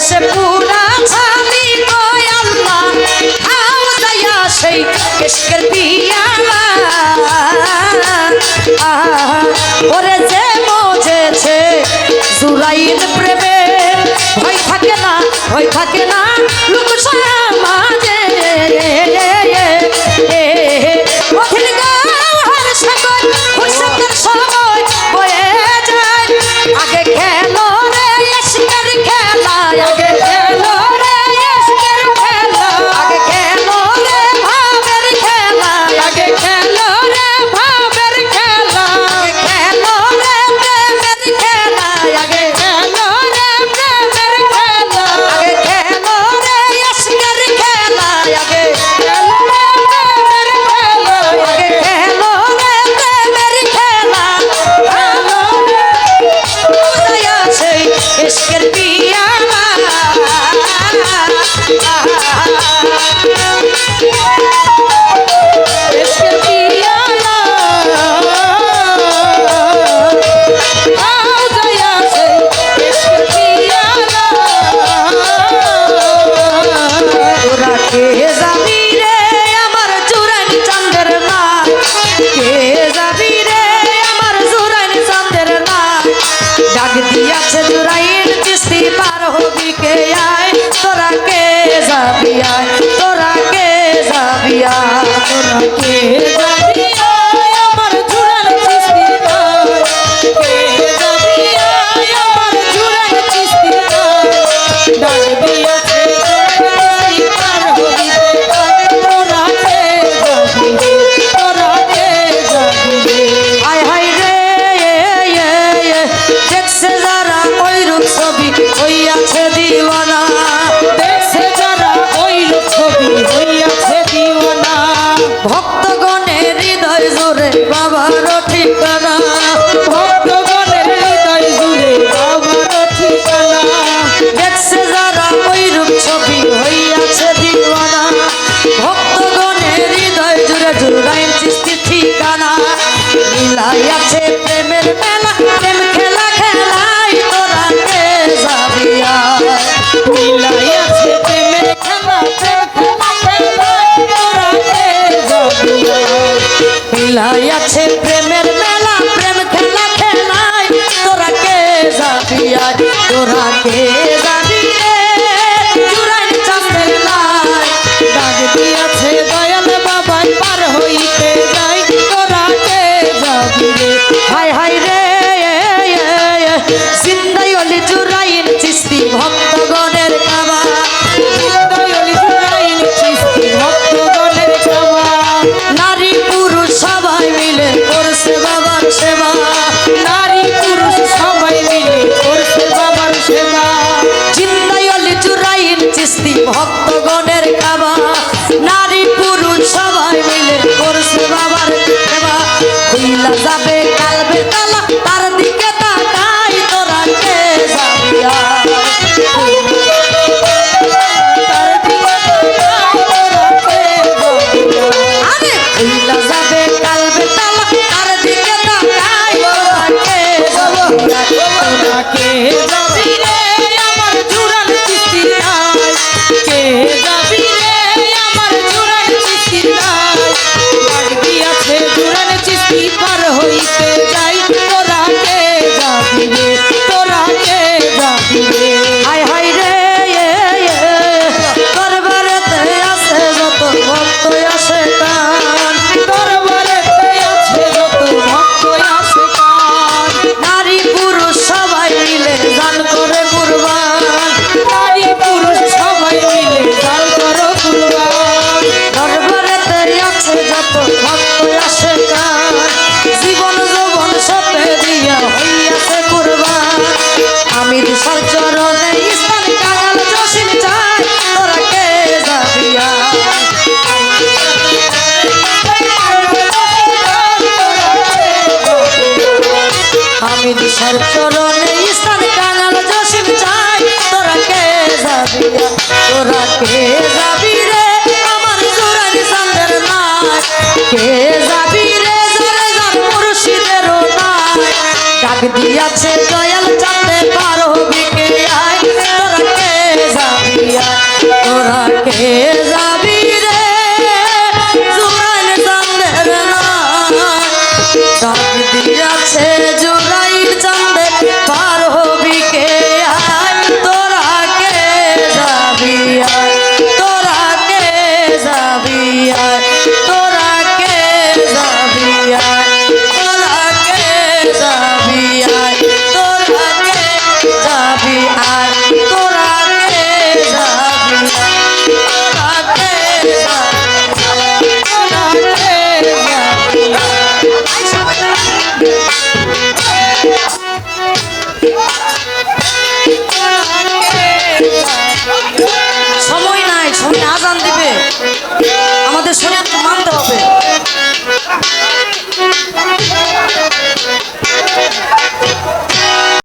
সে পুরা ছালি কয় আল্লাহ খাও দয়া সেই ইশকের পিয়ালা ওরে যে মজেছে জুরাইন প্রেমে ভয় থাকে না লোক সমাজে অধীর গাওয়ার সাগর ফুরসতের সময় বয়ে যায় আগে খেলো রে ইশকের খেলা আগে খেলো রে ইশকের খেলা আগে খেলো রে ভাবের খেলা আগে খেলো রে ভাবের খেলা আগে খেলো রে প্রেমের খেলা আগে খেলো রে প্রেমের খেলা আগে খেলো রে ইশকের খেলা আগে খেলো রে প্রেমের খেলা আগে খেলো রে প্রেমের খেলা খেলো রে দয়া সেই ইশকের পিয়ালা ইশকের পিয়ালা দয়া সেই ইশকের পিয়ালা তোরা কে যাবি রে আমার জুরাইন চাঁদের না কে যাবি রে আমার জুরাইন চাঁদের না ডাক দিয়াছে জুরাইন চিস্তি পার হবি কে আয় তোরা কে যাবি আয় তোরা কে যাবি আয় তোরা কে যাবি আয় আমার জুরাইন চিস্তি আয় কে যাবি আয় আমার জুরাইন চিস্তি আয় ডাক দিয়াছে জুরাইন পার হবি কে আয় তোরা কে যাবি রে তোরা কে যাবি রে আয় হায় রে দেখছে যারা ওইরূপ ছবি হইয়াছে দিওয়ানা দেখছে যারা ওইরূপ ছবি হইয়াছে দিওয়ানা ভক্তগণের হৃদয় জোরে বাবার ঠিকানা ভক্তগণের হৃদয় জোরে বাবার ঠিকানা দেখছে যারা ওইরূপ ছবি হইয়াছে দিওয়ানা ভক্তগণের হৃদয় জুড়ে জুরাইন চিস্তি ঠিকানা মিলাইয়াছে প্রেমের মেলা প্রেম খেলা খেলাই তোরা কে যাবি আয় মিলাইয়াছে প্রেমের খেলা প্রেম খেলা খেলাই তোরা কে যাবি আয় মিলাইয়াছে প্রেমের মেলা প্রেম খেলা খেলাই তোরা কে যাবি আয় তোরা কে যাবি রে জুরাইন চাঁদের নাই ডাক দিয়াছে দয়াল বাবাই পার হইতে যাই তোরা কে যাবি রে হায় হায় রে জিন্দাই অলি জুরাইন চিস্তি ভক্তগণের কাবা জিন্দাই অলি জুরাইন চিস্তি ভক্তগণের কাবা নারী পুরুষ সবাই মিলে করছে বাবার সেবা নারী পুরুষ সবাই মিলে করছে বাবার সেবা জিন্দাই অলি জুরাইন চিস্তি ভক্তগণের কাবা নারী পুরুষ সবাই মিলে করছে বাবার সেবা খুইলা যাবে কালবে তালা তার দিকে তাকাই তোরা কে যাবি আয় তার দিকে তাকাই তোরা কে যাবি আয় আরে খুইলা যাবে কালবে তালা তার দিকে তাকাই তোরা কে যাবি আয় তোরা কে যাবি রে আমার জুরাইন চিস্তি নাই কে যাবি রে আমার জুরাইন চিস্তি নাই ডাক দিয়াছে জুরাইন চিস্তি পার হইতে যাই তোরা কে যাবি রে তোরা কে যাবি রে হায় হায় রে দরবারেতে আছে যত ভক্ত আসে কান দরবারেতে আছে যত ভক্ত আসে কান নারী পুরুষ সবাই মিলে দান করে কুরবান নারী পুরুষ সবাই মিলে দান করো কুরবান দরবারেতে আছে যত ভক্ত আসে কান জীবন যৌবন সপে দিয়া হইয়াছে কুরবান আমি দিশার চরণে স্থান কাঙাল জসিম চাই তোরা কে যাবি আয় আমি দিশার চরণে স্থান কাঙাল জসিম চাই তোরা কে যাবি আয় তোরা কে যাবি রে আমার জুরাইন চাঁদের নাই কে যাবি রে জরে যার মুর্শিদেরও নাই ডাক দিয়াছে দয়াল চাঁদে পার হবি কে আয় তোরা কে সময় নাই, সময় আজান দিবে, আমাদের শরীরকে মানতে হবে।